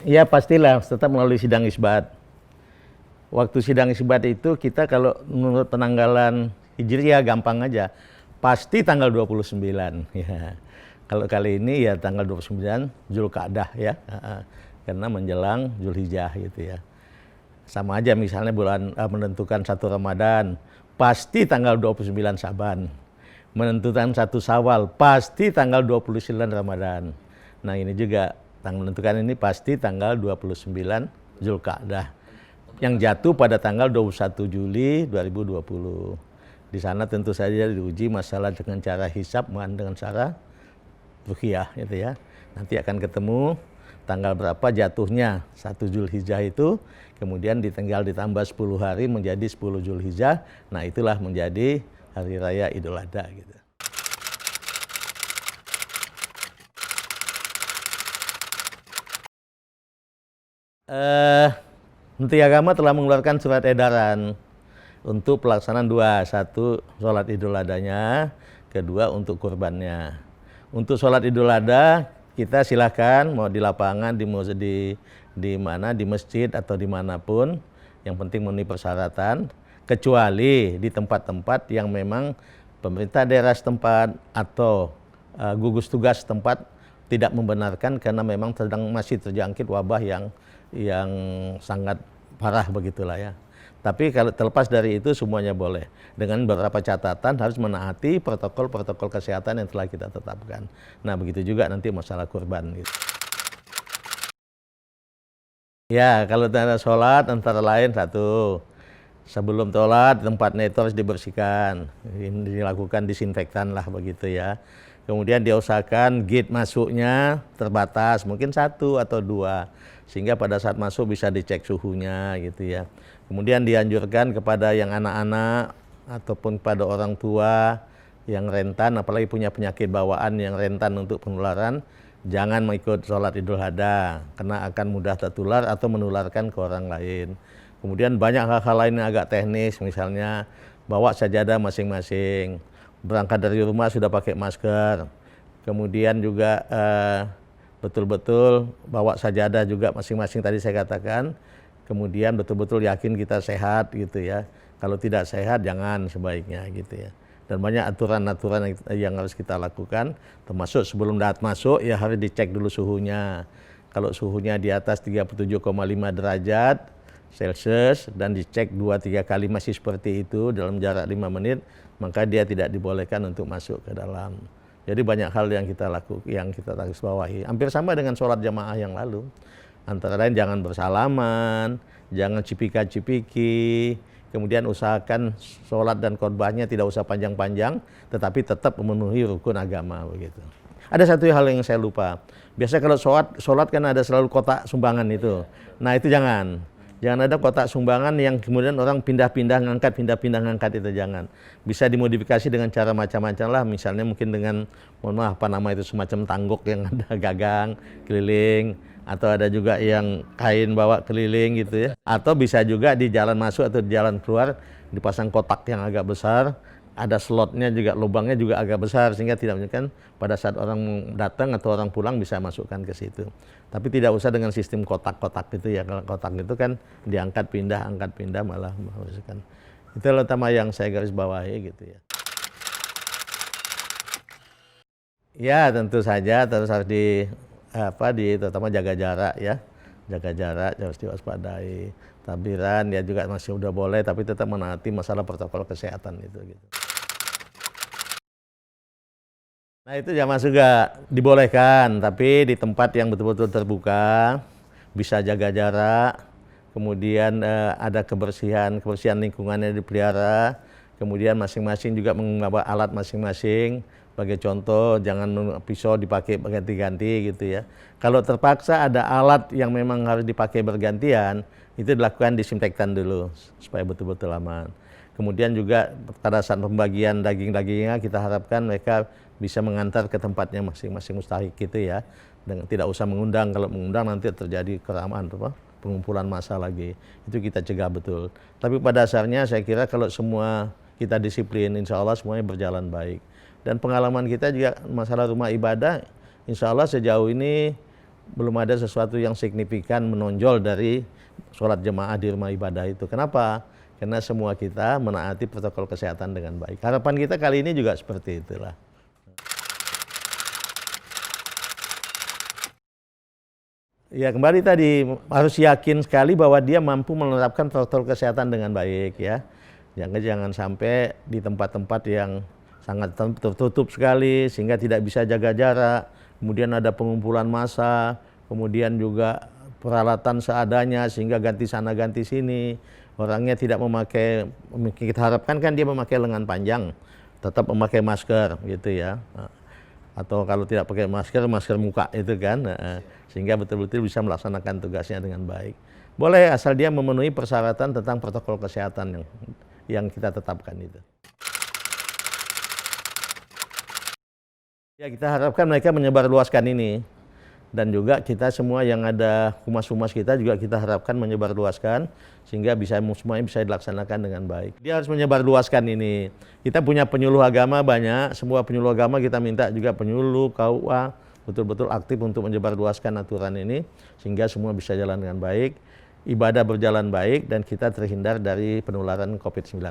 Ya pastilah tetap melalui sidang isbat. Waktu sidang isbat itu kita kalau menurut penanggalan Hijriah gampang aja. Pasti tanggal 29 ya. Kalau kali ini ya tanggal 29 Zulqa'dah ya. Karena menjelang Zulhijjah gitu ya. Sama aja misalnya bulan menentukan 1 Ramadan, pasti tanggal 29 Saban. Menentukan 1 Syawal, pasti tanggal 29 Ramadan. Nah, ini juga tanggal menentukan ini pasti tanggal 29 Zulqa'dah yang jatuh pada tanggal 21 Juli 2020. Di sana tentu saja diuji masalah dengan cara hisab dengan cara ruqyah gitu ya. Nanti akan ketemu tanggal berapa jatuhnya 1 Zulhijjah itu, kemudian tinggal ditambah 10 hari menjadi 10 Zulhijjah. Nah, itulah menjadi hari raya Idul Adha gitu. Menteri Agama telah mengeluarkan surat edaran untuk pelaksanaan dua, satu sholat Idul Adhanya, kedua untuk kurbannya. Untuk sholat Idul Adha kita silakan mau di lapangan, di mana, di masjid atau dimanapun, yang penting memenuhi persyaratan, kecuali di tempat-tempat yang memang pemerintah daerah setempat atau gugus tugas setempat tidak membenarkan karena memang masih terjangkit wabah yang sangat parah begitulah ya. Tapi kalau terlepas dari itu semuanya boleh. Dengan beberapa catatan harus menaati protokol-protokol kesehatan yang telah kita tetapkan. Nah, begitu juga nanti masalah kurban gitu. Ya, kalau tanda sholat antara lain satu, sebelum sholat tempatnya itu harus dibersihkan, dilakukan disinfektan lah begitu ya. Kemudian diusahakan gate masuknya terbatas, mungkin 1 atau 2, sehingga pada saat masuk bisa dicek suhunya gitu ya. Kemudian dianjurkan kepada yang anak-anak ataupun pada orang tua yang rentan, apalagi punya penyakit bawaan yang rentan untuk penularan, jangan mengikut sholat Idul Adha karena akan mudah tertular atau menularkan ke orang lain. Kemudian banyak hal-hal lain yang agak teknis, misalnya bawa sajadah masing-masing, berangkat dari rumah sudah pakai masker, kemudian juga betul-betul bawa sajadah juga masing-masing tadi saya katakan, kemudian betul-betul yakin kita sehat gitu ya. Kalau tidak sehat jangan sebaiknya gitu ya. Dan banyak aturan-aturan yang harus kita lakukan, termasuk sebelum masuk ya harus dicek dulu suhunya. Kalau suhunya di atas 37,5 derajat Celcius dan dicek 2-3 kali masih seperti itu dalam jarak 5 menit, maka dia tidak dibolehkan untuk masuk ke dalam. Jadi banyak hal yang kita lakukan, yang kita garis bawahi. Hampir sama dengan sholat jamaah yang lalu. Antara lain jangan bersalaman, jangan cipika-cipiki, kemudian usahakan sholat dan khotbahnya tidak usah panjang-panjang, tetapi tetap memenuhi rukun agama begitu. Ada satu hal yang saya lupa. Biasanya kalau sholat kan ada selalu kotak sumbangan itu. Nah itu jangan. Jangan ada kotak sumbangan yang kemudian orang pindah-pindah ngangkat itu jangan. Bisa dimodifikasi dengan cara macam-macam lah, misalnya mungkin dengan mohon maaf apa nama itu semacam tangguk yang ada gagang keliling, atau ada juga yang kain bawa keliling gitu ya. Atau bisa juga di jalan masuk atau di jalan keluar dipasang kotak yang agak besar, ada slotnya juga, lubangnya juga agak besar sehingga tidak menyebabkan pada saat orang datang atau orang pulang bisa masukkan ke situ. Tapi tidak usah dengan sistem kotak-kotak itu ya. Kalau kotak itu kan diangkat pindah, angkat pindah malah masukkan. Itu utama yang saya garis bawahi gitu ya. Ya tentu saja terus harus terutama jaga jarak ya. Jaga jarak harus diwaspadai. Takbiran ya juga masih udah boleh tapi tetap menaati masalah protokol kesehatan itu gitu. Nah itu jamaah juga dibolehkan, tapi di tempat yang betul-betul terbuka, bisa jaga jarak, kemudian ada kebersihan lingkungannya dipelihara, kemudian masing-masing juga membawa alat masing-masing, sebagai contoh jangan pisau dipakai berganti-ganti gitu ya. Kalau terpaksa ada alat yang memang harus dipakai bergantian, itu dilakukan disinfektan dulu, supaya betul-betul aman. Kemudian juga pada saat pembagian daging-dagingnya kita harapkan mereka bisa mengantar ke tempatnya masing-masing mustahik gitu ya. Dan tidak usah mengundang, kalau mengundang nanti terjadi keramaian pengumpulan massa lagi. Itu kita cegah betul. Tapi pada dasarnya saya kira kalau semua kita disiplin, insya Allah semuanya berjalan baik. Dan pengalaman kita juga masalah rumah ibadah, insya Allah sejauh ini belum ada sesuatu yang signifikan menonjol dari sholat jemaah di rumah ibadah itu. Kenapa? Karena semua kita menaati protokol kesehatan dengan baik. Harapan kita kali ini juga seperti itulah. Ya kembali tadi harus yakin sekali bahwa dia mampu menerapkan protokol kesehatan dengan baik ya. Jangan sampai di tempat-tempat yang sangat tertutup sekali sehingga tidak bisa jaga jarak. Kemudian ada pengumpulan massa, kemudian juga peralatan seadanya sehingga ganti sana ganti sini. Orangnya tidak memakai, kita harapkan kan dia memakai lengan panjang, tetap memakai masker gitu ya. Atau kalau tidak pakai masker, masker muka itu kan, sehingga betul-betul bisa melaksanakan tugasnya dengan baik. Boleh asal dia memenuhi persyaratan tentang protokol kesehatan yang kita tetapkan itu. Ya kita harapkan mereka menyebarluaskan ini. Dan juga kita semua yang ada humas-humas kita juga kita harapkan menyebarluaskan sehingga semuanya bisa dilaksanakan dengan baik. Dia harus menyebarluaskan ini. Kita punya penyuluh agama banyak, semua penyuluh agama kita minta juga penyuluh, KUA, betul-betul aktif untuk menyebarluaskan aturan ini sehingga semua bisa jalan dengan baik, ibadah berjalan baik dan kita terhindar dari penularan COVID-19.